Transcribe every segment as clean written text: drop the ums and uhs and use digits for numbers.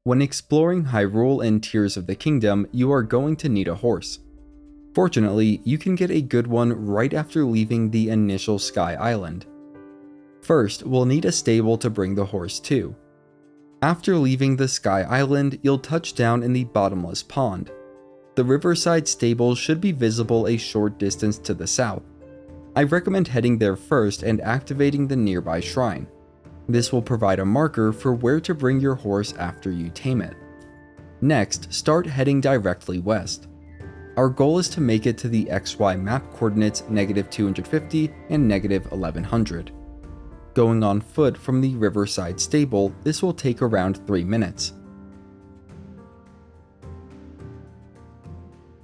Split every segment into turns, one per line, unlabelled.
When exploring Hyrule and Tears of the Kingdom, you are going to need a horse. Fortunately, you can get a good one right after leaving the initial Sky Island. First, we'll need a stable to bring the horse to. After leaving the Sky Island, you'll touch down in the bottomless pond. The riverside stable should be visible a short distance to the south. I recommend heading there first and activating the nearby shrine. This will provide a marker for where to bring your horse after you tame it. Next, start heading directly west. Our goal is to make it to the XY map coordinates -250 and -1100. Going on foot from the riverside stable, this will take around 3 minutes.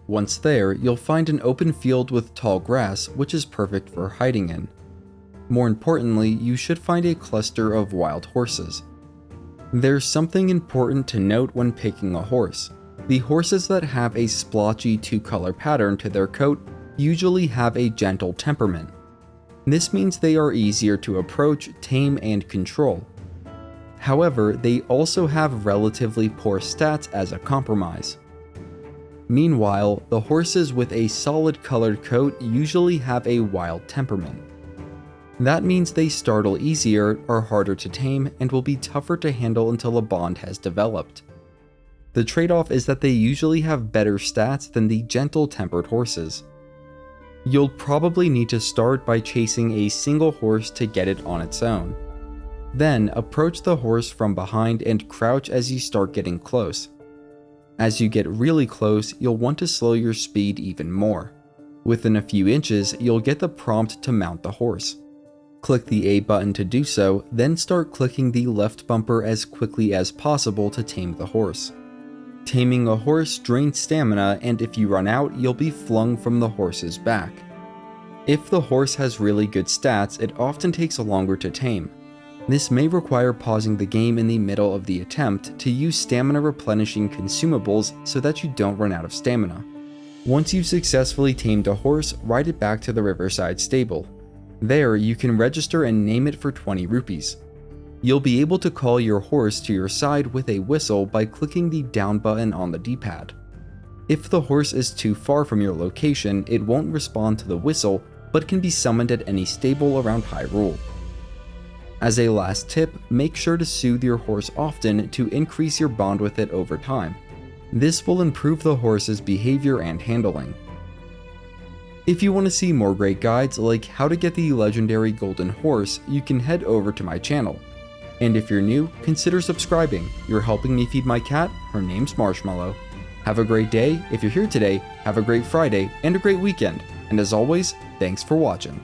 Once there, you'll find an open field with tall grass, which is perfect for hiding in. More importantly, you should find a cluster of wild horses. There's something important to note when picking a horse. The horses that have a splotchy two-color pattern to their coat usually have a gentle temperament. This means they are easier to approach, tame, and control. However, they also have relatively poor stats as a compromise. Meanwhile, the horses with a solid colored coat usually have a wild temperament. That means they startle easier, are harder to tame, and will be tougher to handle until a bond has developed. The trade-off is that they usually have better stats than the gentle-tempered horses. You'll probably need to start by chasing a single horse to get it on its own. Then, approach the horse from behind and crouch as you start getting close. As you get really close, you'll want to slow your speed even more. Within a few inches, you'll get the prompt to mount the horse. Click the A button to do so, then start clicking the left bumper as quickly as possible to tame the horse. Taming a horse drains stamina, and if you run out, you'll be flung from the horse's back. If the horse has really good stats, it often takes longer to tame. This may require pausing the game in the middle of the attempt to use stamina replenishing consumables so that you don't run out of stamina. Once you've successfully tamed a horse, ride it back to the riverside stable. There, you can register and name it for 20 rupees. You'll be able to call your horse to your side with a whistle by clicking the down button on the D-pad. If the horse is too far from your location, it won't respond to the whistle, but can be summoned at any stable around Hyrule. As a last tip, make sure to soothe your horse often to increase your bond with it over time. This will improve the horse's behavior and handling. If you want to see more great guides like how to get the legendary golden horse, you can head over to my channel. And if you're new, consider subscribing. You're helping me feed my cat, her name's Marshmallow. Have a great day. If you're here today, have a great Friday and a great weekend. And as always, thanks for watching.